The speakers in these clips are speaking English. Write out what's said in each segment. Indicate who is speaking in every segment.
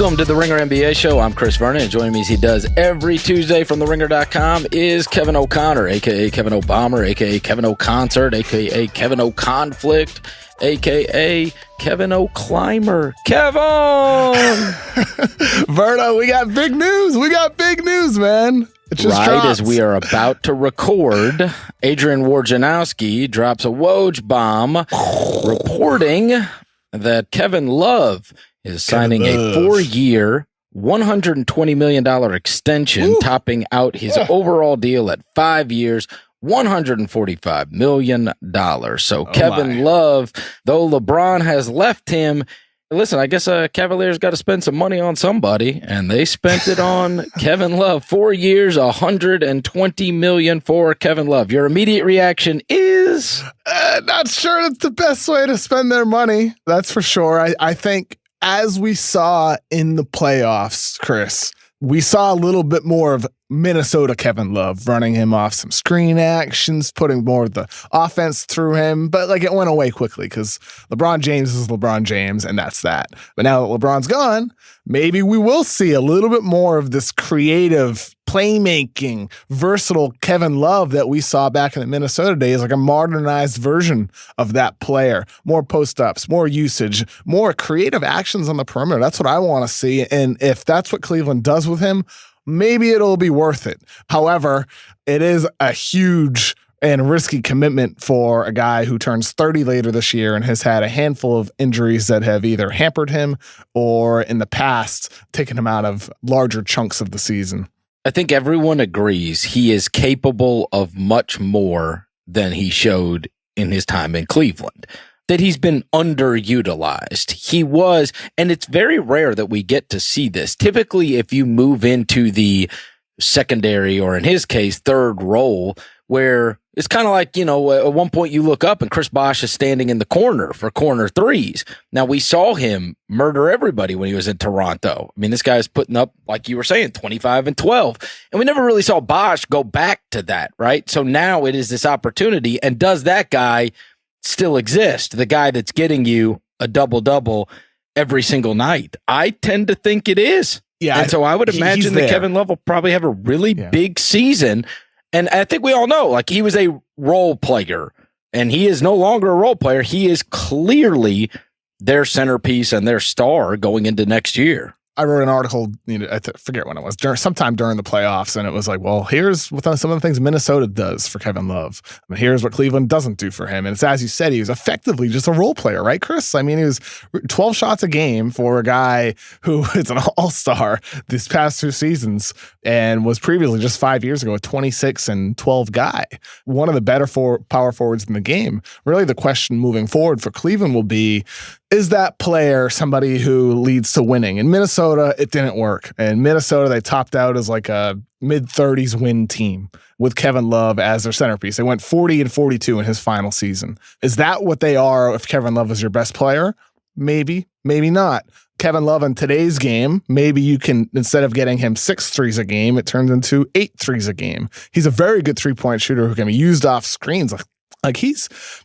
Speaker 1: Welcome to the Ringer NBA show. I'm Chris Vernon, and joining me as he does every Tuesday from TheRinger.com is Kevin O'Connor, a.k.a. Kevin O'Bomber, a.k.a. Kevin O'Concert, a.k.a. Kevin O'Conflict, a.k.a. Kevin O'Climber. Kevin!
Speaker 2: Verno, we got big news. We got big news, man. It just
Speaker 1: right
Speaker 2: dropped.
Speaker 1: as we are about to record, Adrian Wojnarowski drops a Woj bomb reporting that Kevin Love is signing a 4-year, $120 million extension, topping out his overall deal at 5 years, $145 million. So Kevin Love, though LeBron has left him, listen, I guess Cavaliers got to spend some money on somebody, and they spent it on Kevin Love. 4 years, $120 million for Kevin Love. Your immediate reaction is?
Speaker 2: Not sure that's the best way to spend their money. That's for sure. I think as we saw in the playoffs, Chris, we saw a little bit more of Minnesota Kevin Love, running him off some screen actions, putting more of the offense through him. But it went away quickly because LeBron James is LeBron James, and that's that. But now that LeBron's gone, maybe we will see a little bit more of this creative, playmaking, versatile Kevin Love that we saw back in the Minnesota days, like a modernized version of that player. More post-ups, more usage, more creative actions on the perimeter. That's what I want to see. And if that's what Cleveland does with him, maybe it'll be worth it. However, it is a huge and risky commitment for a guy who turns 30 later this year and has had a handful of injuries that have either hampered him or in the past taken him out of larger chunks of the season.
Speaker 1: I think everyone agrees he is capable of much more than he showed in his time in Cleveland. That he's been underutilized. He was, and it's very rare that we get to see this. Typically, if you move into the secondary, or in his case, third role, where it's kind of like, at one point you look up and Chris Bosh is standing in the corner for corner threes. Now, we saw him murder everybody when he was in Toronto. I mean, this guy's putting up, like you were saying, 25 and 12. And we never really saw Bosh go back to that, right? So now it is this opportunity. And does that guy still exist? The guy that's getting you a double-double every single night? I tend to think it is. Yeah. And so I would imagine that Kevin Love will probably have a really big season. And I think we all know, he was a role player, and he is no longer a role player. He is clearly their centerpiece and their star going into next year.
Speaker 2: I wrote an article, I forget when it was, sometime during the playoffs, and it was here's what some of the things Minnesota does for Kevin Love. Here's what Cleveland doesn't do for him. And it's, as you said, he was effectively just a role player, right, Chris? I mean, he was 12 shots a game for a guy who is an all-star these past 2 seasons and was previously, just 5 years ago, a 26 and 12 guy. One of the better power forwards in the game. Really, the question moving forward for Cleveland will be, is that player somebody who leads to winning? In Minnesota, it didn't work. In Minnesota, they topped out as a mid-30s win team with Kevin Love as their centerpiece. They went 40 and 42 in his final season. Is that what they are if Kevin Love is your best player? Maybe, maybe not. Kevin Love in today's game, maybe you can, instead of getting him 6 threes a game, it turns into 8 threes a game. He's a very good three-point shooter who can be used off screens.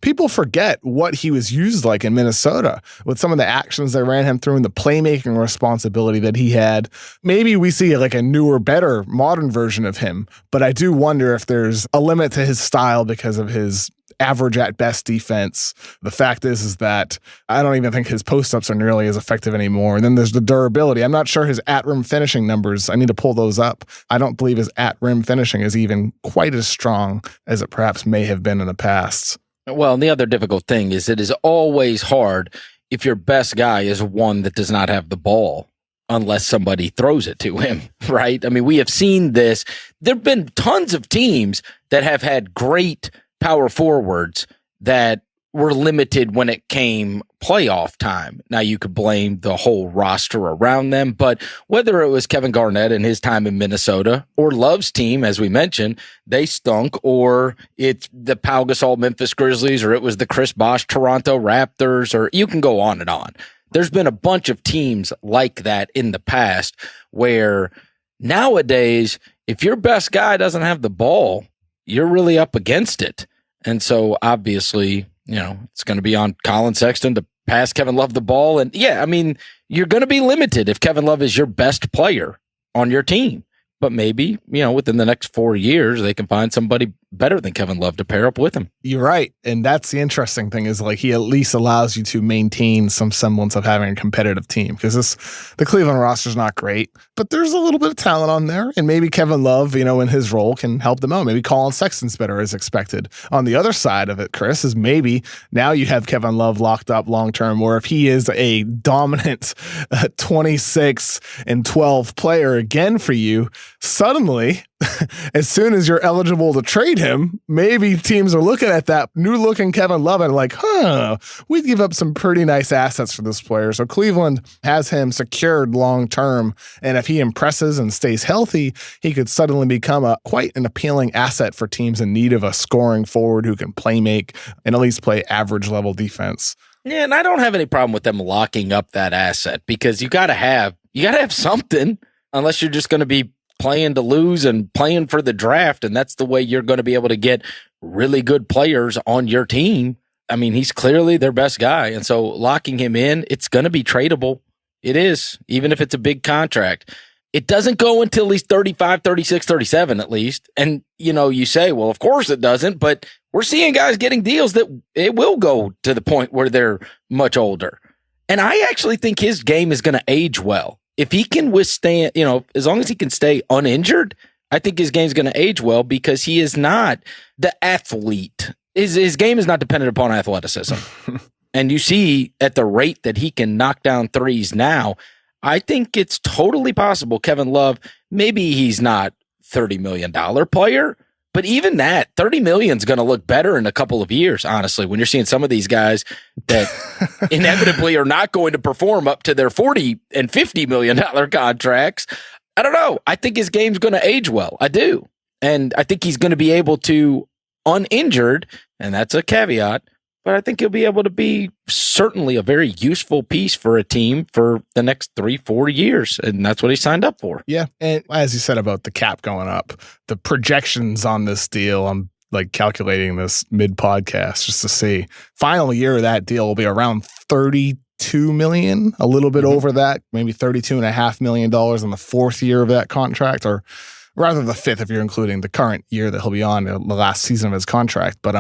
Speaker 2: People forget what he was used like in Minnesota with some of the actions they ran him through and the playmaking responsibility that he had. Maybe we see a newer, better, modern version of him, but I do wonder if there's a limit to his style because of his average at best defense. The fact is that I don't even think his post-ups are nearly as effective anymore. And then there's the durability. I'm not sure his at-rim finishing numbers. I need to pull those up. I don't believe his at-rim finishing is even quite as strong as it perhaps may have been in the past.
Speaker 1: Well, and the other difficult thing is it is always hard if your best guy is one that does not have the ball unless somebody throws it to him, right? I mean, we have seen this. There have been tons of teams that have had great power forwards that were limited when it came playoff time. Now, you could blame the whole roster around them, but whether it was Kevin Garnett and his time in Minnesota or Love's team, as we mentioned, they stunk, or it's the Pau Gasol Memphis Grizzlies, or it was the Chris Bosh Toronto Raptors, or you can go on and on. There's been a bunch of teams like that in the past where nowadays, if your best guy doesn't have the ball, you're really up against it. And so obviously, it's going to be on Colin Sexton to pass Kevin Love the ball. And yeah, I mean, you're going to be limited if Kevin Love is your best player on your team. But maybe, within the next 4 years, they can find somebody better than Kevin Love to pair up with him.
Speaker 2: You're right. And that's the interesting thing is like he at least allows you to maintain some semblance of having a competitive team because the Cleveland roster is not great, but there's a little bit of talent on there. And maybe Kevin Love, in his role can help them out. Maybe Colin Sexton's better as expected. On the other side of it, Chris, is maybe now you have Kevin Love locked up long term, or if he is a dominant 26 and 12 player again for you, suddenly, as soon as you're eligible to trade him, maybe teams are looking at that new looking Kevin Love and like, we'd give up some pretty nice assets for this player. So Cleveland has him secured long term. And if he impresses and stays healthy, he could suddenly become quite an appealing asset for teams in need of a scoring forward who can play make and at least play average level defense.
Speaker 1: Yeah, and I don't have any problem with them locking up that asset because you gotta have something, unless you're just going to be playing to lose and playing for the draft, and that's the way you're going to be able to get really good players on your team. I mean, he's clearly their best guy, and so locking him in, it's going to be tradable. It is, even if it's a big contract. It doesn't go until he's 35, 36, 37 at least. And, you say, well, of course it doesn't, but we're seeing guys getting deals that it will go to the point where they're much older. And I actually think his game is going to age well. If he can withstand, as long as he can stay uninjured, I think his game's going to age well because he is not the athlete. His game is not dependent upon athleticism. And you see at the rate that he can knock down threes now, I think it's totally possible Kevin Love, maybe he's not $30 million player, but even that, $30 million is going to look better in a couple of years, honestly, when you're seeing some of these guys that inevitably are not going to perform up to their $40 and $50 million contracts. I don't know. I think his game's going to age well. I do. And I think he's going to be able to, uninjured, and that's a caveat, but I think he'll be able to be certainly a very useful piece for a team for the next 3-4 years. And that's what he signed up for.
Speaker 2: Yeah. And as you said about the cap going up, the projections on this deal, I'm like calculating this mid podcast just to see. Final year of that deal will be around $32 million, a little bit over that, maybe $32.5 million in the fourth year of that contract, or rather the fifth if you're including the current year that he'll be on, the last season of his contract. But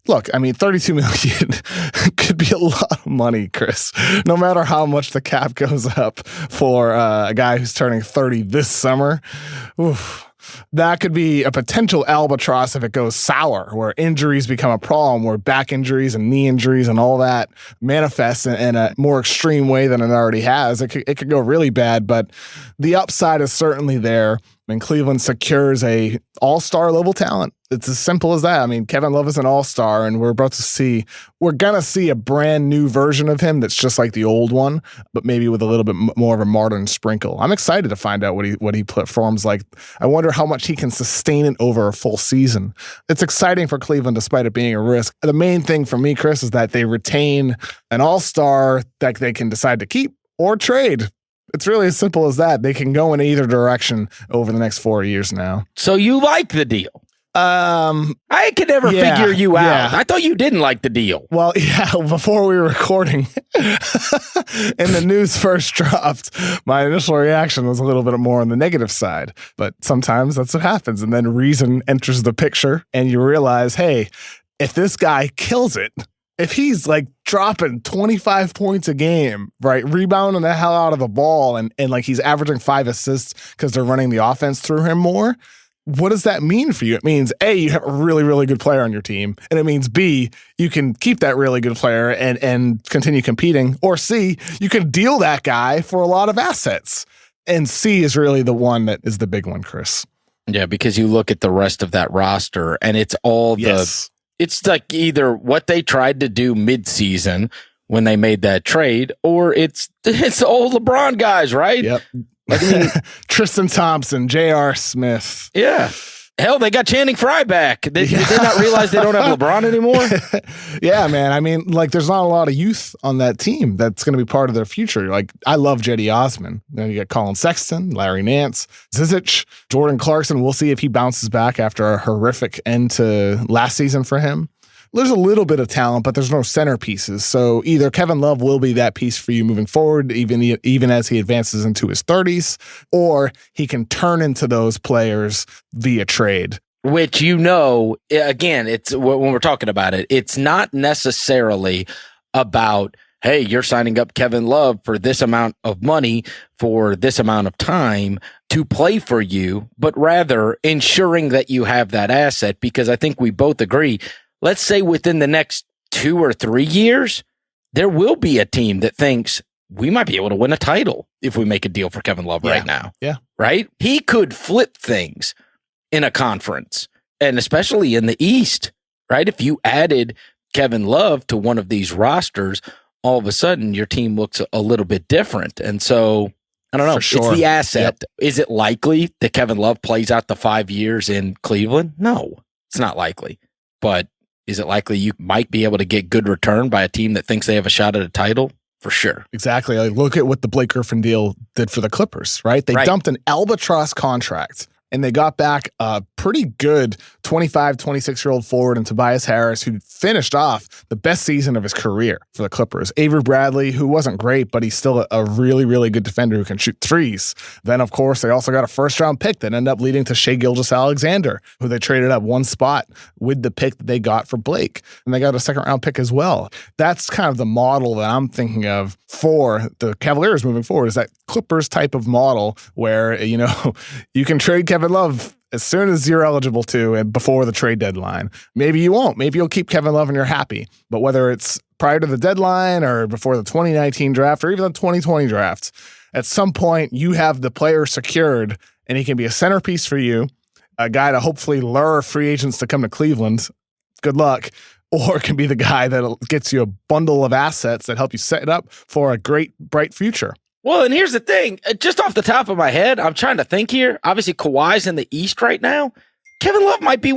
Speaker 2: look, I mean, $32 million could be a lot of money, Chris. No matter how much the cap goes up for a guy who's turning 30 this summer, that could be a potential albatross if it goes sour, where injuries become a problem, where back injuries and knee injuries and all that manifests in a more extreme way than it already has. It could go really bad, but the upside is certainly there. And Cleveland secures a all-star level talent. It's as simple as that. I mean, Kevin Love is an all-star, and we're going to see a brand new version of him that's just like the old one, but maybe with a little bit more of a modern sprinkle. I'm excited to find out what he performs like. I wonder how much he can sustain it over a full season. It's exciting for Cleveland despite it being a risk. The main thing for me, Chris, is that they retain an all-star that they can decide to keep or trade. It's really as simple as that. They can go in either direction over the next 4 years now.
Speaker 1: So you like the deal? I could never figure you out. I thought you didn't like the deal.
Speaker 2: Well, yeah, before we were recording and the news first dropped, my initial reaction was a little bit more on the negative side. But sometimes that's what happens. And then reason enters the picture and you realize, hey, if this guy kills it, if he's like dropping 25 points a game, right, rebounding the hell out of the ball and like he's averaging 5 assists because they're running the offense through him more, what does that mean for you? It means A, you have a really, really good player on your team, and it means B, you can keep that really good player and continue competing, or C, you can deal that guy for a lot of assets. And C is really the one that is the big one, Chris.
Speaker 1: Yeah, because you look at the rest of that roster and it's all it's like either what they tried to do midseason when they made that trade, or it's all LeBron guys, right?
Speaker 2: Yep.
Speaker 1: I mean,
Speaker 2: Tristan Thompson, J.R. Smith.
Speaker 1: Yeah. Hell, they got Channing Frye back. Did they not realize they don't have LeBron anymore?
Speaker 2: Yeah, man. I mean, like, there's not a lot of youth on that team that's going to be part of their future. Like, I love Jetty Osman. Then you got Colin Sexton, Larry Nance, Zizic, Jordan Clarkson. We'll see if he bounces back after a horrific end to last season for him. there's a little bit of talent, but there's no centerpieces. So either Kevin Love will be that piece for you moving forward, even as he advances into his 30s, or he can turn into those players via trade.
Speaker 1: Which, again, it's when we're talking about it, it's not necessarily about, hey, you're signing up Kevin Love for this amount of money for this amount of time to play for you, but rather ensuring that you have that asset, because I think we both agree, let's say within the next 2 or 3 years, there will be a team that thinks we might be able to win a title if we make a deal for Kevin Love right now.
Speaker 2: Yeah.
Speaker 1: Right? He could flip things in a conference, and especially in the East, right? If you added Kevin Love to one of these rosters, all of a sudden your team looks a little bit different. And so, I don't know.
Speaker 2: Sure.
Speaker 1: It's the asset.
Speaker 2: Yep.
Speaker 1: Is it likely that Kevin Love plays out the 5 years in Cleveland? No, it's not likely. But is it likely you might be able to get good return by a team that thinks they have a shot at a title? For sure.
Speaker 2: Exactly. Like, look at what the Blake Griffin deal did for the Clippers, right? They dumped an albatross contract, and they got back a pretty good 25, 26-year-old forward in Tobias Harris, who finished off the best season of his career for the Clippers. Avery Bradley, who wasn't great, but he's still a really, really good defender who can shoot threes. Then, of course, they also got a first-round pick that ended up leading to Shai Gilgeous-Alexander, who they traded up one spot with the pick that they got for Blake. And they got a second-round pick as well. That's kind of the model that I'm thinking of for the Cavaliers moving forward, is that Clippers type of model where, you can trade Kevin Love as soon as you're eligible to and before the trade deadline. Maybe you won't. Maybe you'll keep Kevin Love and you're happy. But whether it's prior to the deadline or before the 2019 draft or even the 2020 draft, at some point you have the player secured and he can be a centerpiece for you, a guy to hopefully lure free agents to come to Cleveland. Good luck. Or it can be the guy that gets you a bundle of assets that help you set it up for a great, bright future.
Speaker 1: Well, and here's the thing. Just off the top of my head, I'm trying to think here. Obviously, Kawhi's in the East right now. Kevin Love might be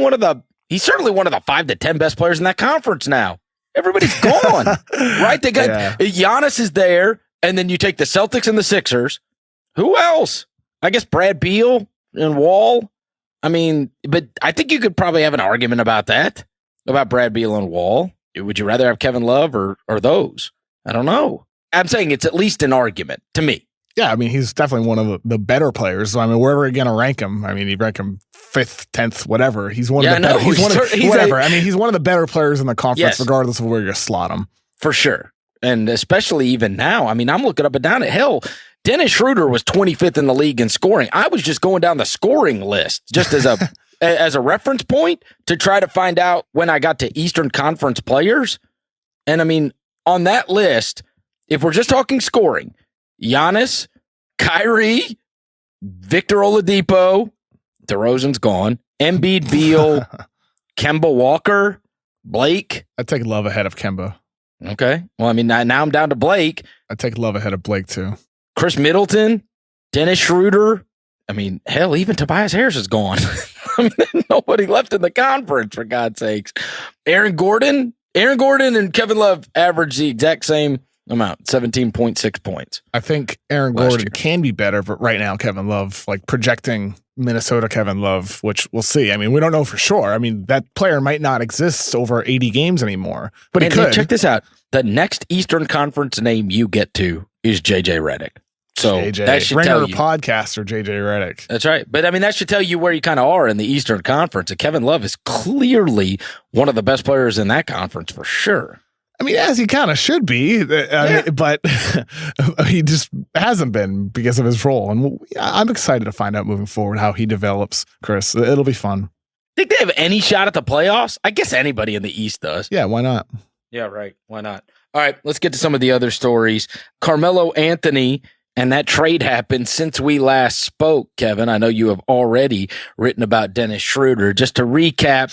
Speaker 1: he's certainly one of the 5 to 10 best players in that conference now. Everybody's gone, right? They got Giannis is there, and then you take the Celtics and the Sixers. Who else? I guess Brad Beal and Wall. I mean, but I think you could probably have an argument about that, about Brad Beal and Wall. Would you rather have Kevin Love or those? I don't know. I'm saying it's at least an argument to me.
Speaker 2: Yeah, I mean, he's definitely one of the better players. I mean, wherever you're going to rank him, I mean, you rank him 5th, 10th, whatever. He's one of the better. He's one of the better players in the conference, regardless of where you slot him.
Speaker 1: For sure. And especially even now. I mean, I'm looking up and down at hell. Dennis Schroeder was 25th in the league in scoring. I was just going down the scoring list just as a as a reference point to try to find out when I got to Eastern Conference players. And I mean, on that list, if we're just talking scoring, Giannis, Kyrie, Victor Oladipo, DeRozan's gone, Embiid, Beal, Kemba Walker, Blake.
Speaker 2: I'd take Love ahead of Kemba.
Speaker 1: Okay. Well, I mean, now I'm down to Blake.
Speaker 2: I'd take Love ahead of Blake, too.
Speaker 1: Chris Middleton, Dennis Schroeder. I mean, hell, even Tobias Harris is gone. I mean, nobody left in the conference, for God's sakes. Aaron Gordon and Kevin Love average the exact same amount, 17.6 points.
Speaker 2: I think Aaron Gordon can be better, but right now Kevin Love, like projecting Minnesota Kevin Love, which we'll see. I mean, we don't know for sure. I mean, that player might not exist over 80 games anymore, but he could.
Speaker 1: Check this out. The next Eastern Conference name you get to is JJ Redick. So that should tell you.
Speaker 2: Podcaster JJ Redick.
Speaker 1: That's right. But I mean, that should tell you where you kind of are in the Eastern Conference. And Kevin Love is clearly one of the best players in that conference for sure.
Speaker 2: I mean, as he kind of should be, but he just hasn't been because of his role. And I'm excited to find out moving forward how he develops, Chris. It'll be fun.
Speaker 1: Think they have any shot at the playoffs? I guess anybody in the East does.
Speaker 2: Yeah, why not?
Speaker 1: Yeah, right. Why not? All right, let's get to some of the other stories. Carmelo Anthony and that trade happened since we last spoke, Kevin. I know you have already written about Dennis Schroeder. Just to recap,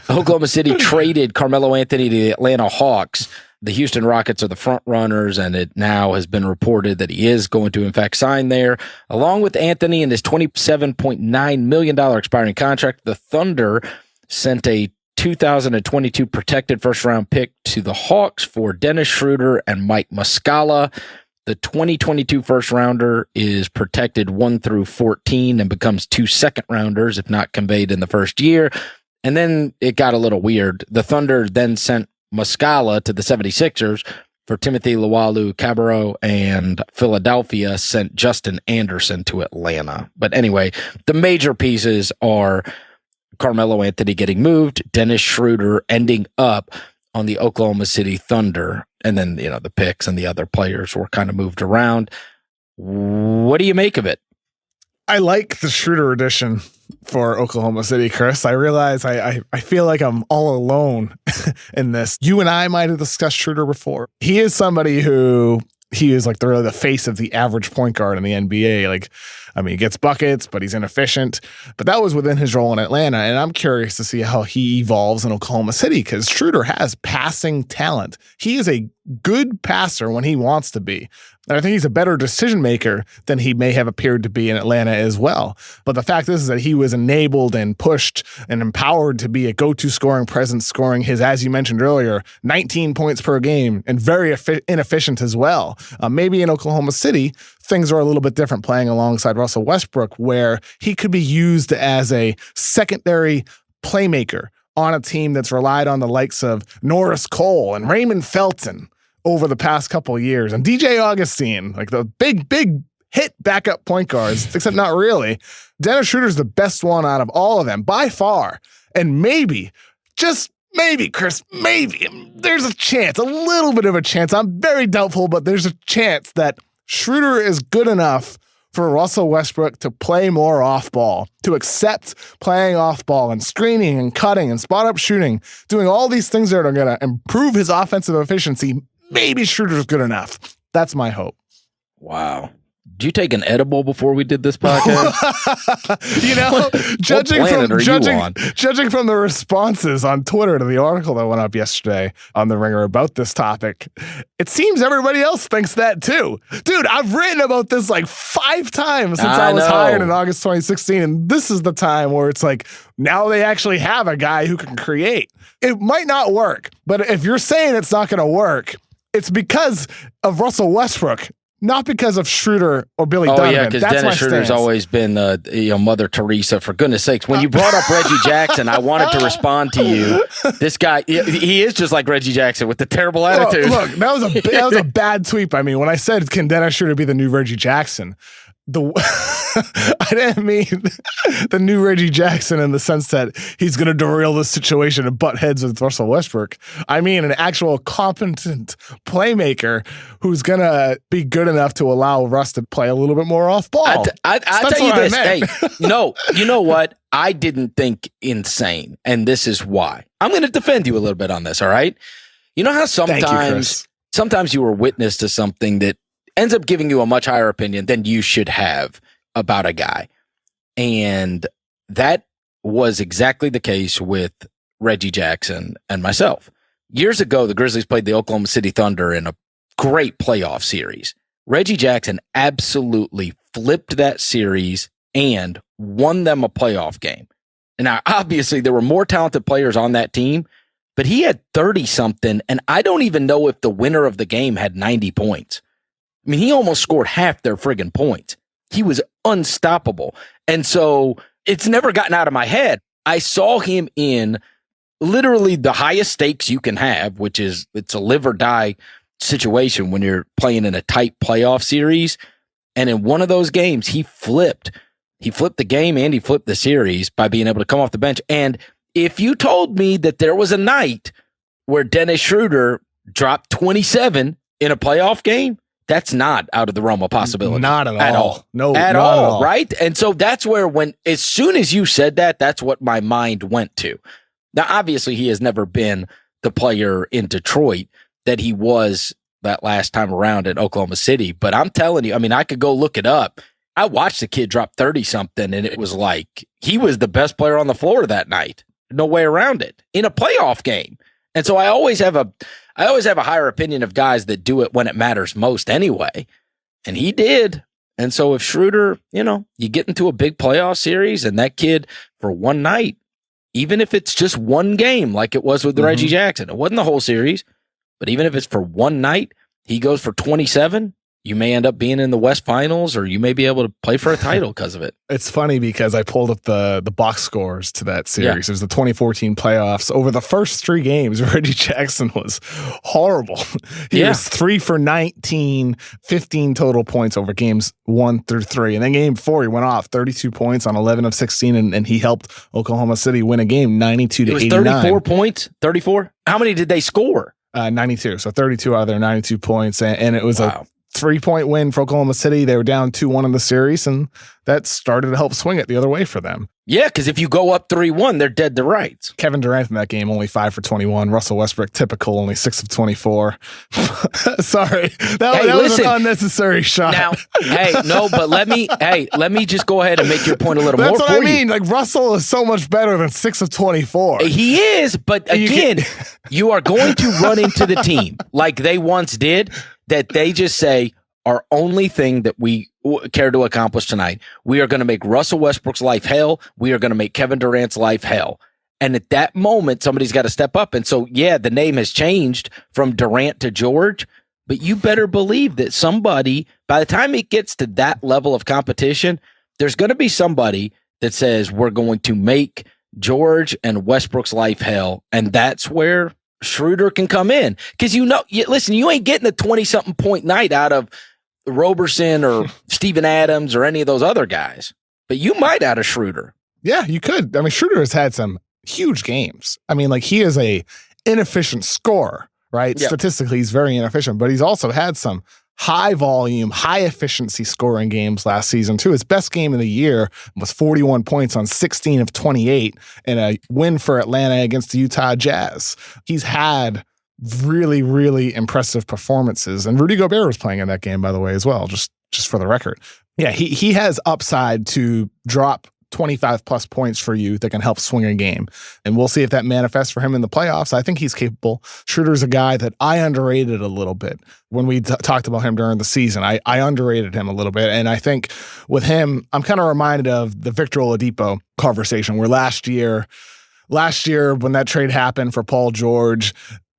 Speaker 1: Oklahoma City traded Carmelo Anthony to the Atlanta Hawks. The Houston Rockets are the front runners, and it now has been reported that he is going to, in fact, sign there. Along with Anthony and his $27.9 million expiring contract, the Thunder sent a 2022 protected first-round pick to the Hawks for Dennis Schroeder and Mike Muscala. The 2022 first-rounder is protected 1 through 14 and becomes 2 second-rounders if not conveyed in the first year. And then it got a little weird. The Thunder then sent Muscala to the 76ers for Timothy Luwawu-Cabarrot, and Philadelphia sent Justin Anderson to Atlanta. But anyway, the major pieces are Carmelo Anthony getting moved, Dennis Schroeder ending up on the Oklahoma City Thunder, and then, the picks and the other players were kind of moved around. What do you make of it?
Speaker 2: I like the Schroeder edition for Oklahoma City, Chris. I realize I feel like I'm all alone in this. You and I might have discussed Schroeder before. He is somebody who he is like really the face of the average point guard in the NBA. He gets buckets, but he's inefficient. But that was within his role in Atlanta. And I'm curious to see how he evolves in Oklahoma City because Schroeder has passing talent. He is a good passer when he wants to be. And I think he's a better decision maker than he may have appeared to be in Atlanta as well. But the fact is that he was enabled and pushed and empowered to be a go-to scoring presence, scoring his, as you mentioned earlier, 19 points per game and very inefficient as well. Maybe in Oklahoma City, things are a little bit different playing alongside Russell Westbrook, where he could be used as a secondary playmaker on a team that's relied on the likes of Norris Cole and Raymond Felton over the past couple of years, and DJ Augustine, like the big hit backup point guards, except not really. Dennis Schroeder's the best one out of all of them by far. And maybe, just maybe, Chris, maybe there's a chance, a little bit of a chance. I'm very doubtful, but there's a chance that Schroeder is good enough for Russell Westbrook to play more off ball, to accept playing off ball and screening and cutting and spot up shooting, doing all these things that are going to improve his offensive efficiency. Maybe Schroeder's good enough. That's my hope.
Speaker 1: Wow. Did you take an edible before we did this podcast?
Speaker 2: Judging from the responses on Twitter to the article that went up yesterday on The Ringer about this topic, it seems everybody else thinks that too. Dude, I've written about this like 5 times since I was hired in August 2016, and this is the time where it's like, now they actually have a guy who can create. It might not work, but if you're saying it's not going to work, it's because of Russell Westbrook, not because of Schroeder or Billy Donovan.
Speaker 1: Yeah, because Dennis Schroeder's always been Mother Teresa. For goodness sakes, when you brought up Reggie Jackson, I wanted to respond to you. This guy, he is just like Reggie Jackson with the terrible attitude.
Speaker 2: Look, that was a bad tweet by me when I said, "Can Dennis Schroeder be the new Reggie Jackson?" I didn't mean the new Reggie Jackson in the sense that he's going to derail this situation and butt heads with Russell Westbrook. I mean an actual competent playmaker who's going to be good enough to allow Russ to play a little bit more off ball.
Speaker 1: I'll tell you this. Hey, no, you know what? I didn't think insane, and this is why. I'm going to defend you a little bit on this, all right? You know how sometimes you were witness to something that ends up giving you a much higher opinion than you should have about a guy. And that was exactly the case with Reggie Jackson and myself. Years ago, the Grizzlies played the Oklahoma City Thunder in a great playoff series. Reggie Jackson absolutely flipped that series and won them a playoff game. And now, obviously, there were more talented players on that team, but he had 30-something, and I don't even know if the winner of the game had 90 points. I mean, he almost scored half their friggin' points. He was unstoppable. And so it's never gotten out of my head. I saw him in literally the highest stakes you can have, which is it's a live or die situation when you're playing in a tight playoff series. And in one of those games, he flipped the game and he flipped the series by being able to come off the bench. And if you told me that there was a night where Dennis Schroeder dropped 27 in a playoff game, that's not out of the realm of possibility.
Speaker 2: Not at all. No,
Speaker 1: at all. Right? And so that's where as soon as you said that, that's what my mind went to. Now, obviously, he has never been the player in Detroit that he was that last time around in Oklahoma City. But I'm telling you, I mean, I could go look it up. I watched the kid drop 30-something, and it was like he was the best player on the floor that night. No way around it. In a playoff game. And so I always have a higher opinion of guys that do it when it matters most anyway. And he did. And so if Schroeder, you get into a big playoff series and that kid for one night, even if it's just one game like it was with Reggie Jackson, it wasn't the whole series, but even if it's for one night, he goes for 27, you may end up being in the West Finals, or you may be able to play for a title because of it.
Speaker 2: It's funny because I pulled up the box scores to that series.
Speaker 1: Yeah.
Speaker 2: It was the 2014 playoffs. Over the first 3 games, Reggie Jackson was horrible. He was 3 for 19, 15 total points over games 1 through 3. And then game 4, he went off 32 points on 11 of 16, and he helped Oklahoma City win a game 92 to 89.
Speaker 1: It was 34 points? 34? How many did they score?
Speaker 2: 92. So 32 out of their 92 points. And it was a 3-point win for Oklahoma City. They were down 2-1 in the series, and that started to help swing it the other way for them.
Speaker 1: Yeah, because if you go up 3-1, they're dead to rights.
Speaker 2: Kevin Durant in that game, only 5 for 21. Russell Westbrook, typical, only 6 of 24. Sorry, that was an unnecessary shot.
Speaker 1: Now, but let me just go ahead and make your point a little more for you.
Speaker 2: That's what I mean. Like, Russell is so much better than 6 of 24.
Speaker 1: He is, but again, you are going to run into the team like they once did, that they just say, our only thing that we care to accomplish tonight, we are going to make Russell Westbrook's life hell. We are going to make Kevin Durant's life hell. And at that moment, somebody's got to step up. And so, yeah, the name has changed from Durant to George, but you better believe that somebody, by the time it gets to that level of competition, there's going to be somebody that says, we're going to make George and Westbrook's life hell. And that's where Schroeder can come in. Because listen, you ain't getting a 20-something point night out of Roberson or Steven Adams or any of those other guys, but you might out of Schroeder.
Speaker 2: Yeah, you could. I mean, Schroeder has had some huge games. I mean, like, he is a inefficient scorer, right? Yep. Statistically, he's very inefficient, but he's also had some high volume, high efficiency scoring games last season too. His best game of the year was 41 points on 16 of 28 in a win for Atlanta against the Utah Jazz. He's had really, really impressive performances. And Rudy Gobert was playing in that game, by the way, as well, just for the record. Yeah, he has upside to drop 25 plus points for you that can help swing a game. And we'll see if that manifests for him in the playoffs. I think he's capable. Schroeder's a guy that I underrated a little bit when we talked about him during the season. I underrated him a little bit. And I think with him, I'm kind of reminded of the Victor Oladipo conversation where last year when that trade happened for Paul George,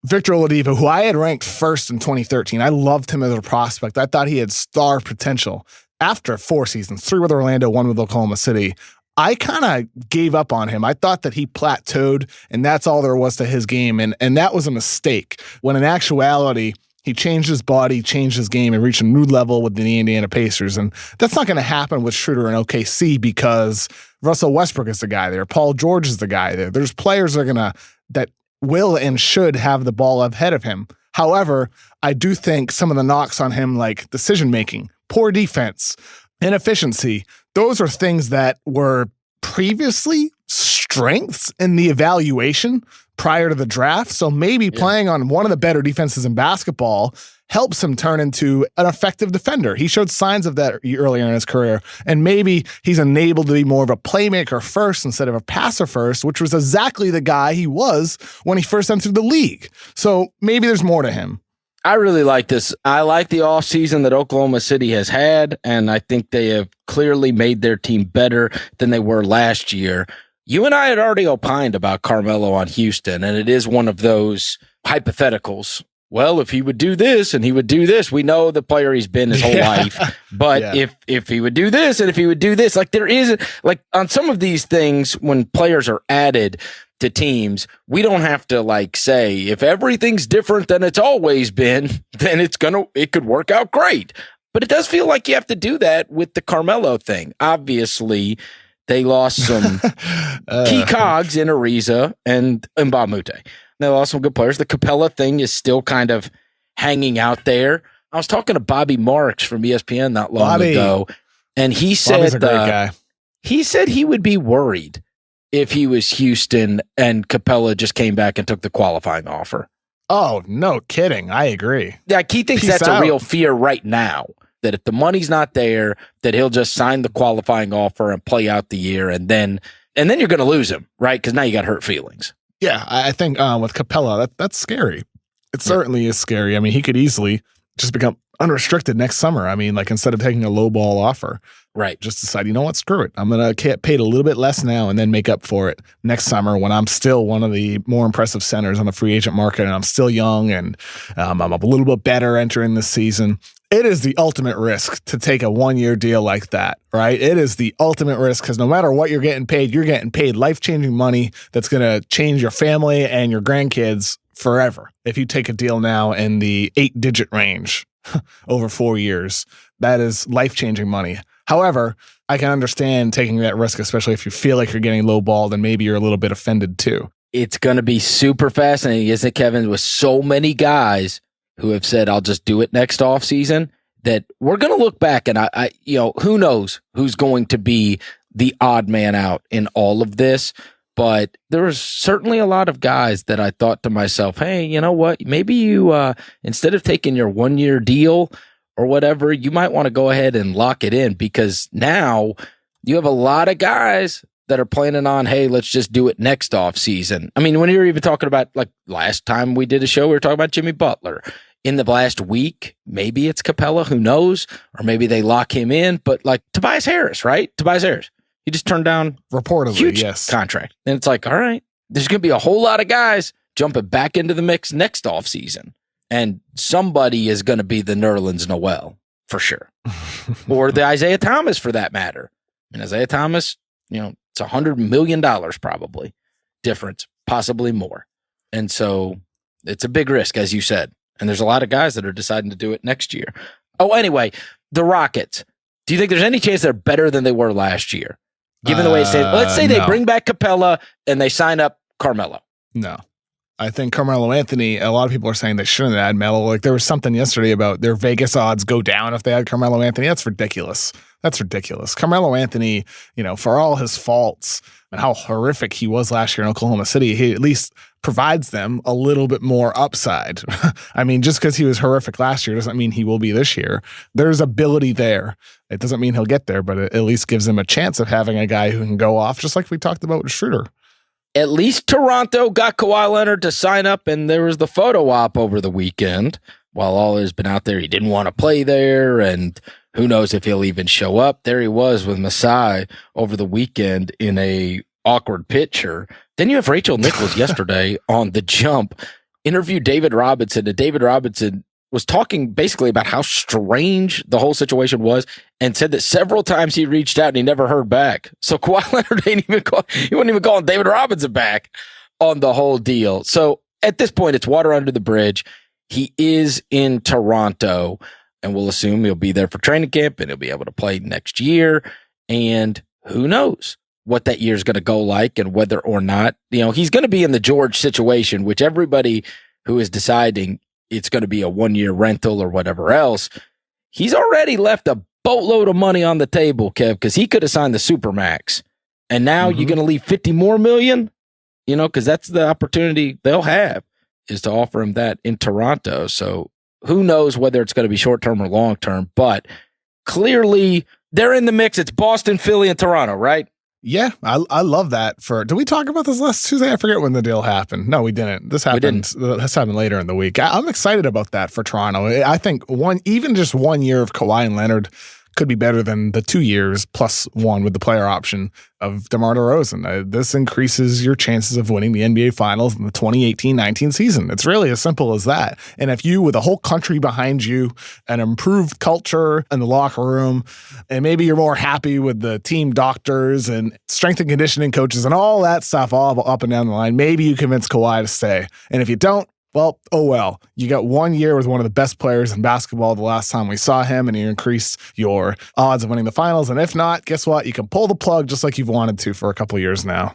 Speaker 2: Victor Oladipo, who I had ranked first in 2013, I loved him as a prospect. I thought he had star potential. After 4 seasons, 3 with Orlando, 1 with Oklahoma City, I kind of gave up on him. I thought that he plateaued, and that's all there was to his game, and that was a mistake. When in actuality, he changed his body, changed his game, and reached a new level with the Indiana Pacers. And that's not going to happen with Schroeder and OKC because Russell Westbrook is the guy there. Paul George is the guy there. There's players that will and should have the ball ahead of him. However, I do think some of the knocks on him, like decision-making, poor defense, inefficiency, those are things that were previously strengths in the evaluation prior to the draft. So maybe playing on one of the better defenses in basketball helps him turn into an effective defender. He showed signs of that earlier in his career, and maybe he's enabled to be more of a playmaker first instead of a passer first, which was exactly the guy he was when he first entered the league. So maybe there's more to him.
Speaker 1: I really like this. I like the offseason that Oklahoma City has had, and I think they have clearly made their team better than they were last year. You and I had already opined about Carmelo on Houston, and it is one of those hypotheticals. Well, if he would do this and he would do this, we know the player he's been his whole life. But if he would do this and if he would do this, like there isn't, like on some of these things, when players are added to teams, we don't have to like say if everything's different than it's always been, then it could work out great. But it does feel like you have to do that with the Carmelo thing. Obviously, they lost some key cogs in Ariza and Mbamute. They lost some good players. The Capella thing is still kind of hanging out there. I was talking to Bobby Marks from ESPN not long ago, and he said
Speaker 2: Bobby's a great guy.
Speaker 1: He said he would be worried if he was Houston and Capella just came back and took the qualifying offer.
Speaker 2: Oh, no kidding. I agree.
Speaker 1: Like he thinks that's a real fear right now, that if the money's not there, that he'll just sign the qualifying offer and play out the year, and then you're going to lose him, right? Because now you got hurt feelings.
Speaker 2: Yeah, I think with Capella, that's scary. It certainly is scary. I mean, he could easily just become unrestricted next summer. I mean, like instead of taking a low ball offer.
Speaker 1: Right.
Speaker 2: Just decide, you know what, screw it. I'm going to get paid a little bit less now and then make up for it next summer when I'm still one of the more impressive centers on the free agent market and I'm still young and I'm a little bit better entering this season. It is the ultimate risk to take a one-year deal like that, right? It is the ultimate risk because no matter what you're getting paid life-changing money that's going to change your family and your grandkids forever. If you take a deal now in the 8-digit range over 4 years, that is life-changing money. However, I can understand taking that risk, especially if you feel like you're getting lowballed and maybe you're a little bit offended too.
Speaker 1: It's going to be super fascinating, isn't it, Kevin? With so many guys who have said, I'll just do it next offseason, that we're going to look back and I who knows who's going to be the odd man out in all of this. But there was certainly a lot of guys that I thought to myself, hey, you know what? Maybe you, instead of taking your 1-year deal or whatever, you might want to go ahead and lock it in because now you have a lot of guys that are planning on, hey, let's just do it next offseason. I mean, when you're even talking about, like last time we did a show, we were talking about Jimmy Butler. In the last week, maybe it's Capella, who knows? Or maybe they lock him in. But like Tobias Harris, right? Tobias Harris. He just turned down
Speaker 2: reportedly,
Speaker 1: huge
Speaker 2: yes,
Speaker 1: contract. And it's like, all right, there's going to be a whole lot of guys jumping back into the mix next offseason. And somebody is going to be the Nerlens Noel for sure. Or the Isaiah Thomas for that matter. And Isaiah Thomas, it's $100 million probably difference, possibly more. And so it's a big risk, as you said. And there's a lot of guys that are deciding to do it next year. Oh, anyway, the Rockets. Do you think there's any chance they're better than they were last year? Given the way it's said, let's say they bring back Capella and they sign up Carmelo.
Speaker 2: No. I think Carmelo Anthony, a lot of people are saying they shouldn't add Melo. Like there was something yesterday about their Vegas odds go down if they add Carmelo Anthony. That's ridiculous. Carmelo Anthony, for all his faults and how horrific he was last year in Oklahoma City, he at least provides them a little bit more upside. I mean, just because he was horrific last year doesn't mean he will be this year. There's ability there. It doesn't mean he'll get there, but it at least gives him a chance of having a guy who can go off, just like we talked about with Schroeder.
Speaker 1: At least Toronto got Kawhi Leonard to sign up, and there was the photo op over the weekend. While all has been out there, he didn't want to play there, and who knows if he'll even show up. There he was with Masai over the weekend in a awkward picture. Then you have Rachel Nichols yesterday on The Jump interviewed David Robinson, and David Robinson was talking basically about how strange the whole situation was and said that several times he reached out and he never heard back. So Kawhi Leonard he wasn't even calling David Robinson back on the whole deal. So at this point, it's water under the bridge. He is in Toronto, and we'll assume he'll be there for training camp and he'll be able to play next year. And who knows what that year is going to go like and whether or not, he's going to be in the George situation, which everybody who is deciding it's going to be a 1-year rental or whatever else, he's already left a boatload of money on the table, Kev, because he could have signed the Supermax. And now you're going to leave $50 more million, because that's the opportunity they'll have is to offer him that in Toronto. So who knows whether it's going to be short-term or long-term, but clearly they're in the mix. It's Boston, Philly, and Toronto, right?
Speaker 2: Yeah, I love that. Did we talk about this last Tuesday? I forget when the deal happened. No, we didn't. This happened later in the week. I'm excited about that for Toronto. I think even just 1 year of Kawhi and Leonard could be better than the 2 years plus one with the player option of DeMar DeRozan. This increases your chances of winning the NBA Finals in the 2018-19 season. It's really as simple as that. And if you, with a whole country behind you, an improved culture in the locker room, and maybe you're more happy with the team doctors and strength and conditioning coaches and all that stuff all up and down the line, maybe you convince Kawhi to stay. And if you don't, well, oh well. You got 1 year with one of the best players in basketball the last time we saw him, and you increased your odds of winning the finals. And if not, guess what? You can pull the plug just like you've wanted to for a couple of years now.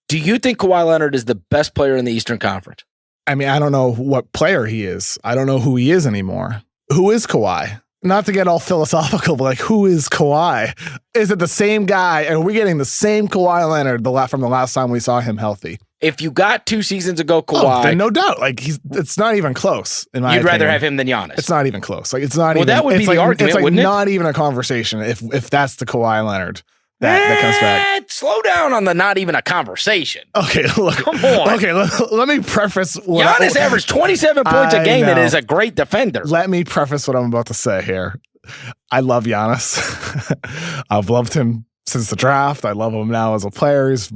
Speaker 1: Do you think Kawhi Leonard is the best player in the Eastern Conference?
Speaker 2: I mean, I don't know what player he is. I don't know who he is anymore. Who is Kawhi? Not to get all philosophical, but like, who is Kawhi? Is it the same guy? And are we getting the same Kawhi Leonard from the last time we saw him healthy?
Speaker 1: If you got 2 seasons ago, Kawhi,
Speaker 2: then no doubt. Like it's not even close. In my
Speaker 1: you'd
Speaker 2: opinion.
Speaker 1: rather have him than Giannis.
Speaker 2: It's not even close. Like it's not.
Speaker 1: Well,
Speaker 2: even,
Speaker 1: that would be the argument.
Speaker 2: It's like
Speaker 1: wouldn't
Speaker 2: not even a conversation. If that's the Kawhi Leonard that comes back.
Speaker 1: Slow down on the not even a conversation.
Speaker 2: Okay, look.
Speaker 1: Come on.
Speaker 2: Okay, let me preface.
Speaker 1: Giannis averaged 27 points a game and is a great defender.
Speaker 2: Let me preface what I'm about to say here. I love Giannis. I've loved him since the draft. I love him now as a player. He's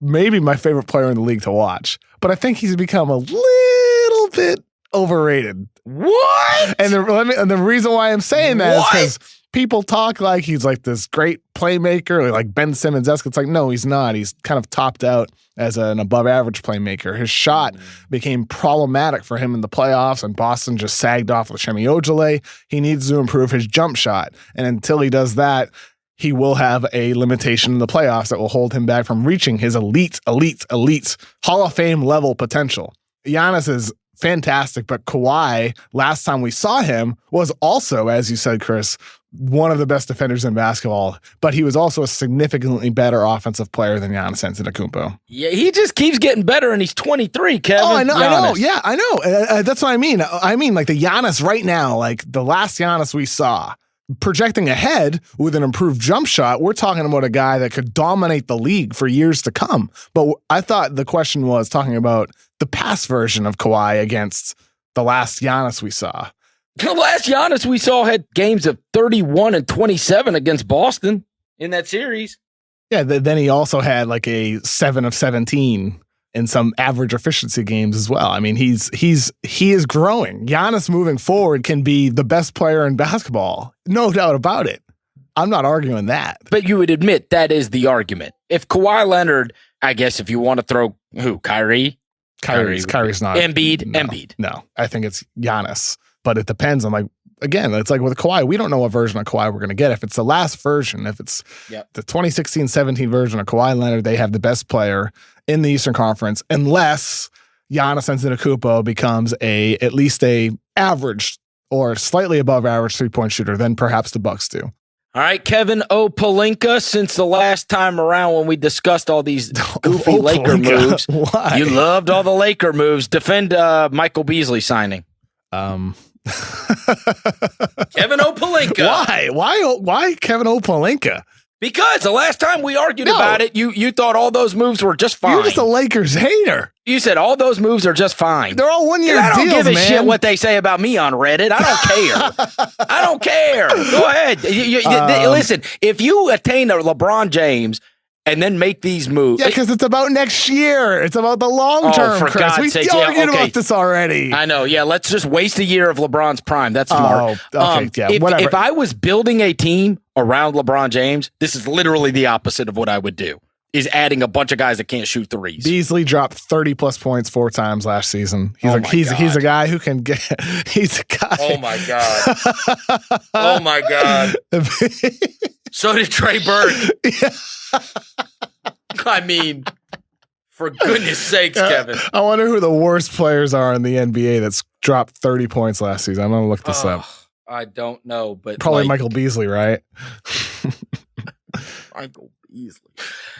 Speaker 2: maybe my favorite player in the league to watch. But I think he's become a little bit overrated.
Speaker 1: What?
Speaker 2: And the reason why I'm saying that is because people talk like he's like this great playmaker, like Ben Simmons-esque. It's like, no, he's not. He's kind of topped out as an above-average playmaker. His shot became problematic for him in the playoffs, and Boston just sagged off with Shemi Ojale. He needs to improve his jump shot. And until he does that, he will have a limitation in the playoffs that will hold him back from reaching his elite Hall of Fame level potential. Giannis is fantastic, but Kawhi, last time we saw him, was also, as you said, Chris, one of the best defenders in basketball, but he was also a significantly better offensive player than Giannis Antetokounmpo.
Speaker 1: Yeah, he just keeps getting better, and he's 23, Kevin.
Speaker 2: Oh, I know.
Speaker 1: Giannis.
Speaker 2: Yeah, I know. That's what I mean. I mean, like the Giannis right now, like the last Giannis we saw, projecting ahead with an improved jump shot, we're talking about a guy that could dominate the league for years to come. But I thought the question was talking about the past version of Kawhi against the last Giannis we saw.
Speaker 1: The last Giannis we saw had games of 31 and 27 against Boston in that series.
Speaker 2: Yeah, then he also had like a 7 of 17 in some average efficiency games as well. I mean, he is growing. Giannis moving forward can be the best player in basketball. No doubt about it. I'm not arguing that.
Speaker 1: But you would admit that is the argument. If Kawhi Leonard, I guess if you want to throw who? Kyrie's
Speaker 2: not.
Speaker 1: Embiid.
Speaker 2: No, I think it's Giannis. But it depends on, like, again, it's like with Kawhi, we don't know what version of Kawhi we're going to get. If it's the last version, if it's the 2016-17 version of Kawhi Leonard, they have the best player in the Eastern Conference, unless Giannis Antetokounmpo becomes at least a average or slightly above average three-point shooter, then perhaps the Bucks do.
Speaker 1: All right, Kevin O. Palinka, since the last time around when we discussed all these goofy Laker moves,
Speaker 2: why?
Speaker 1: You loved all the Laker moves. Defend Michael Beasley signing. Kevin O. Palinka.
Speaker 2: Why Kevin O. Palinka?
Speaker 1: Because the last time we argued about it, you thought all those moves were just fine.
Speaker 2: You're just a Lakers hater.
Speaker 1: You said all those moves are just fine.
Speaker 2: They're all one-year deals, man.
Speaker 1: I don't give a shit what they say about me on Reddit. I don't care. I don't care. Go ahead. Listen, if you attain a LeBron James and then make these moves.
Speaker 2: Yeah, because it's about next year. It's about the long term,
Speaker 1: for
Speaker 2: Chris.
Speaker 1: God's sake.
Speaker 2: We argued about this already.
Speaker 1: I know. Yeah, let's just waste a year of LeBron's prime. That's smart.
Speaker 2: Whatever.
Speaker 1: If I was building a team around LeBron James, this is literally the opposite of what I would do, is adding a bunch of guys that can't shoot threes.
Speaker 2: Beasley dropped 30-plus points 4 times last season. He's a guy who can get – he's a guy.
Speaker 1: Oh, my God. Oh, my God. So did Trey Burke.
Speaker 2: Yeah.
Speaker 1: I mean, for goodness sakes, Kevin.
Speaker 2: I wonder who the worst players are in the NBA that's dropped 30 points last season. I'm going to look this up.
Speaker 1: I don't know, but
Speaker 2: probably Michael Beasley, right?
Speaker 1: Michael Beasley.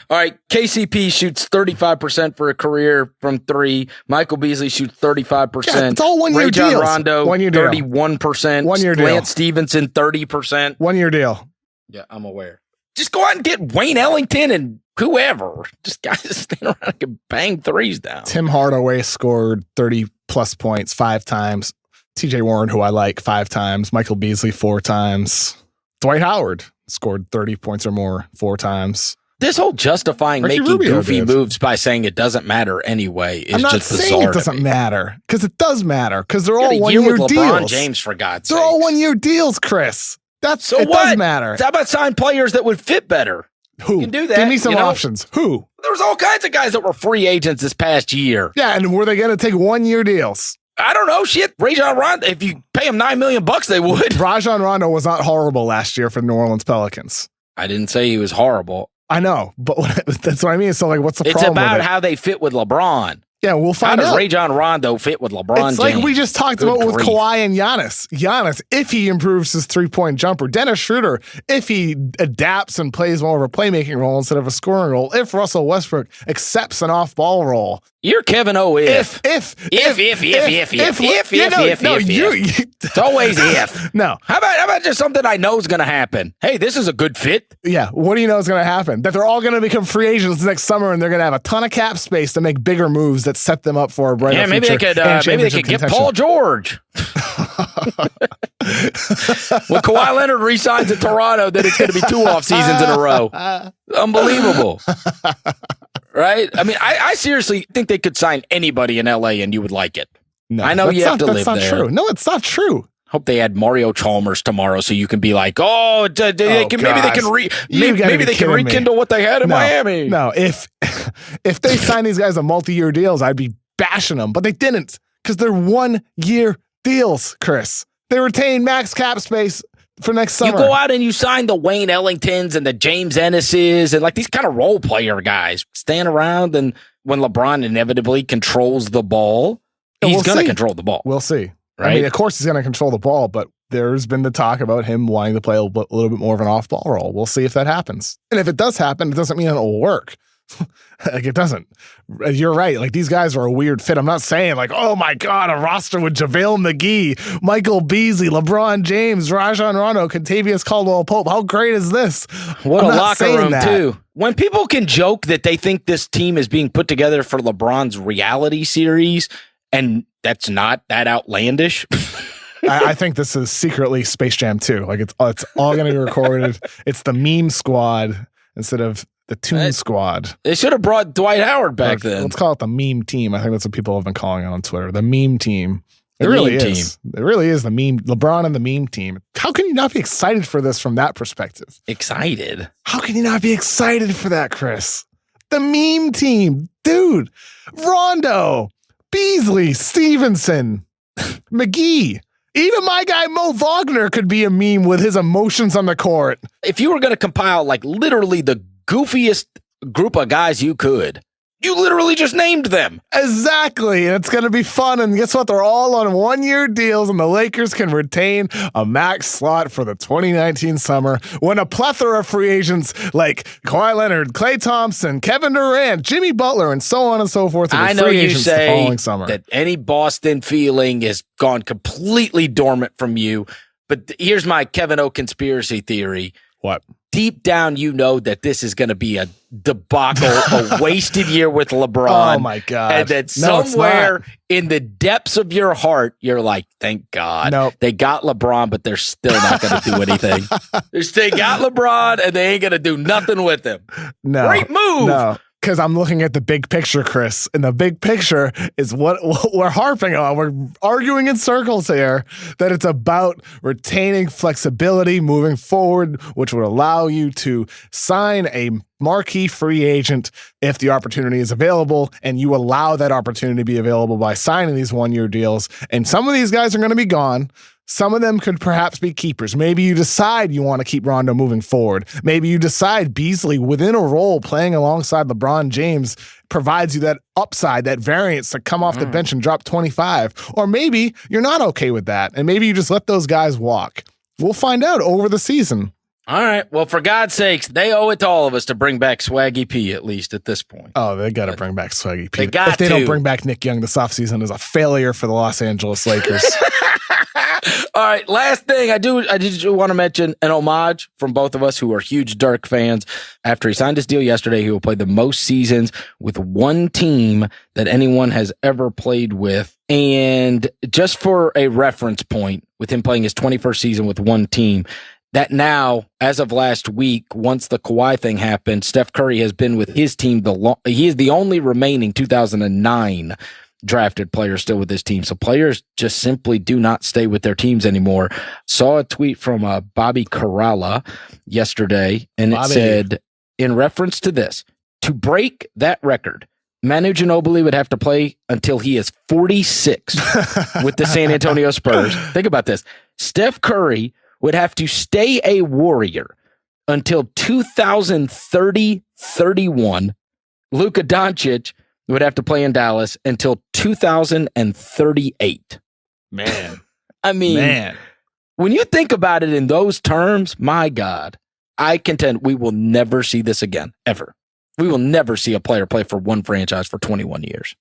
Speaker 1: All right, KCP shoots 35% for a career from 3. Michael Beasley shoots 35%.
Speaker 2: Yeah, it's all one-year deals.
Speaker 1: Rondo, 31%.
Speaker 2: 1 year deal.
Speaker 1: Lance Stevenson, 30%.
Speaker 2: 1 year deal.
Speaker 1: Yeah, I'm aware. Just go out and get Wayne Ellington and whoever. Just guys that stand around and can bang threes down.
Speaker 2: Tim Hardaway scored 30-plus points 5 times. TJ Warren, who I like, 5 times. Michael Beasley, 4 times. Dwight Howard scored 30 points or more 4 times.
Speaker 1: This whole justifying
Speaker 2: Ricky
Speaker 1: making
Speaker 2: Rubio
Speaker 1: goofy
Speaker 2: did.
Speaker 1: moves by saying it doesn't matter anyway is just bizarre.
Speaker 2: I'm not saying it doesn't matter, because it does matter, because they're all 1 year deals.
Speaker 1: LeBron James, for God's sake.
Speaker 2: They're all 1 year deals, Chris. Does matter.
Speaker 1: How about sign players that would fit better?
Speaker 2: Who?
Speaker 1: You can do that.
Speaker 2: Give me some options. Who?
Speaker 1: There was all kinds of guys that were free agents this past year.
Speaker 2: Yeah, and were they going to take 1 year deals?
Speaker 1: I don't know. Shit, Rajon Rondo. If you pay him $9 million, they would.
Speaker 2: Rajon Rondo was not horrible last year for the New Orleans Pelicans.
Speaker 1: I didn't say he was horrible.
Speaker 2: I know, but that's what I mean. So, like, what's the problem?
Speaker 1: It's about
Speaker 2: with
Speaker 1: how they fit with LeBron.
Speaker 2: Yeah, we'll find out.
Speaker 1: How does Rajon Rondo fit with LeBron James?
Speaker 2: It's like we just talked about with Kawhi and Giannis. Giannis, if he improves his three-point jumper. Dennis Schroeder, if he adapts and plays more of a playmaking role instead of a scoring role. If Russell Westbrook accepts an off-ball role.
Speaker 1: You're Kevin O. If. It's always if.
Speaker 2: No.
Speaker 1: How about just something I know is going to happen? Hey, this is a good fit.
Speaker 2: Yeah. What do you know is going to happen? That they're all going to become free agents next summer, and they're going to have a ton of cap space to make bigger moves that set them up for a brighter future.
Speaker 1: Maybe they could get Paul George. When Kawhi Leonard re-signs in Toronto, then it's going to be 2 off seasons in a row. Unbelievable. Right? I mean, I seriously think they could sign anybody in LA and you would like it.
Speaker 2: No,
Speaker 1: I know you have to live there.
Speaker 2: That's not true. No, it's not true.
Speaker 1: Hope they add Mario Chalmers tomorrow so you can be like, maybe they can rekindle what they had in Miami.
Speaker 2: No, if they sign these guys on multi-year deals, I'd be bashing them, but they didn't because they're 1-year deals, Chris. They retain max cap space for next summer.
Speaker 1: You go out and you sign the Wayne Ellingtons and the James Ennises and like these kind of role player guys stand around, and when LeBron inevitably controls the ball, he's going to control the ball.
Speaker 2: We'll see.
Speaker 1: Right?
Speaker 2: I mean, of course he's going to control the ball, but there's been the talk about him wanting to play a little bit more of an off-ball role. We'll see if that happens. And if it does happen, it doesn't mean it'll work. Like, it doesn't. You're right. Like, these guys are a weird fit. I'm not saying, like, oh, my God, a roster with JaVale McGee, Michael Beasley, LeBron James, Rajon Rondo, Contavious Caldwell-Pope. How great is this?
Speaker 1: What a locker room, too. When people can joke that they think this team is being put together for LeBron's reality series, and that's not that outlandish.
Speaker 2: I think this is secretly Space Jam 2. Like, it's all going to be recorded. It's the meme squad instead of the Toon Squad.
Speaker 1: They should have brought Dwight Howard back then.
Speaker 2: Let's call it the meme team. I think that's what people have been calling it on Twitter. The meme team. It really is. It really is the meme. LeBron and the meme team. How can you not be excited for this from that perspective?
Speaker 1: Excited?
Speaker 2: How can you not be excited for that, Chris? The meme team. Dude. Rondo. Beasley. Stevenson. McGee. Even my guy Mo Wagner could be a meme with his emotions on the court.
Speaker 1: If you were going to compile like literally the goofiest group of guys you could, you literally just named them.
Speaker 2: Exactly. And it's going to be fun. And guess what? They're all on 1-year deals, and the Lakers can retain a max slot for the 2019 summer when a plethora of free agents like Kawhi Leonard, Klay Thompson, Kevin Durant, Jimmy Butler, and so on and so forth.
Speaker 1: I know you say
Speaker 2: the following summer.
Speaker 1: That any Boston feeling is gone completely dormant from you. But here's my Kevin O conspiracy theory.
Speaker 2: What?
Speaker 1: Deep down, you know that this is going to be a debacle, a wasted year with LeBron.
Speaker 2: Oh, my God.
Speaker 1: And that somewhere in the depths of your heart, you're like, thank God. They got LeBron, but they're still not going to do anything. They got LeBron, and they ain't going to do nothing with him.
Speaker 2: No.
Speaker 1: Great move.
Speaker 2: No. Because I'm looking at the big picture, Chris, and the big picture is what we're harping on. We're arguing in circles here that it's about retaining flexibility moving forward, which would allow you to sign a marquee free agent if the opportunity is available, and you allow that opportunity to be available by signing these 1-year deals. And some of these guys are going to be gone. Some of them could perhaps be keepers. Maybe you decide you want to keep Rondo moving forward. Maybe you decide Beasley within a role playing alongside LeBron James provides you that upside, that variance to come off the bench and drop 25. Or maybe you're not okay with that, and maybe you just let those guys walk. We'll find out over the season.
Speaker 1: All right. Well, for God's sakes, they owe it to all of us to bring back Swaggy P, at least at this point.
Speaker 2: Oh, they got to bring back Swaggy P.
Speaker 1: If
Speaker 2: they don't bring back Nick Young this offseason, is a failure for the Los Angeles Lakers.
Speaker 1: All right, last thing I just want to mention an homage from both of us who are huge Dirk fans. After he signed his deal yesterday, he will play the most seasons with one team that anyone has ever played with. And just for a reference point, with him playing his 21st season with one team, that now, as of last week, once the Kawhi thing happened, Steph Curry has been with his team. He is the only remaining 2009 drafted player still with his team. So players just simply do not stay with their teams anymore. Saw a tweet from Bobby Karalla yesterday, and it said, in reference to this, to break that record, Manu Ginobili would have to play until he is 46 with the San Antonio Spurs. Think about this. Steph Curry would have to stay a Warrior until 2030-31. Luka Doncic would have to play in Dallas until 2038.
Speaker 2: Man.
Speaker 1: I mean, when you think about it in those terms, my God, I contend we will never see this again, ever. We will never see a player play for one franchise for 21 years.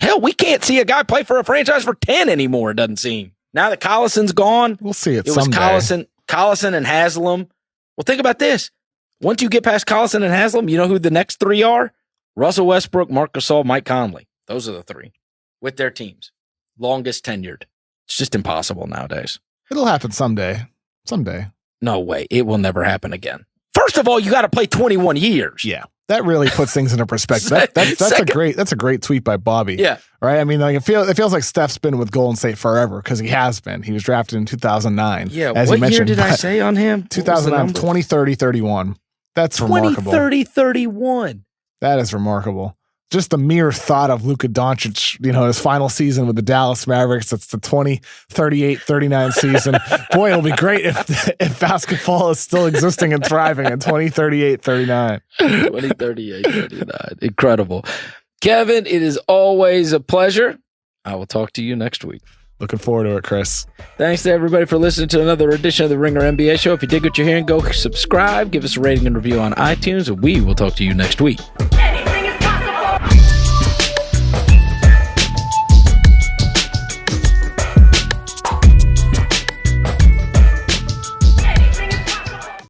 Speaker 1: Hell, we can't see a guy play for a franchise for 10 anymore, it doesn't seem. Now that Collison's gone,
Speaker 2: we'll see it
Speaker 1: someday.
Speaker 2: Was
Speaker 1: Collison and Haslam. Well, think about this. Once you get past Collison and Haslam, you know who the next three are? Russell Westbrook, Marc Gasol, Mike Conley. Those are the three with their teams. Longest tenured. It's just impossible nowadays.
Speaker 2: It'll happen someday. Someday.
Speaker 1: No way. It will never happen again. First of all, you got to play 21 years.
Speaker 2: Yeah. That really puts things into perspective. That's a great tweet by Bobby.
Speaker 1: Yeah.
Speaker 2: Right. I mean, like it feels like Steph's been with Golden State forever because he has been. He was drafted in 2009.
Speaker 1: Yeah. As what year did I say on him?
Speaker 2: 2009, 20, 30, 31. That's remarkable.
Speaker 1: 20, 30, 31.
Speaker 2: That is remarkable. Just the mere thought of Luka Doncic, his final season with the Dallas Mavericks. It's the 2038-39 season. Boy, it'll be great if basketball is still existing and thriving in 2038-39.
Speaker 1: 2038-39. Incredible. Kevin, it is always a pleasure. I will talk to you next week.
Speaker 2: Looking forward to it, Chris.
Speaker 1: Thanks to everybody for listening to another edition of the Ringer NBA Show. If you dig what you're hearing, go subscribe, give us a rating and review on iTunes, and we will talk to you next week.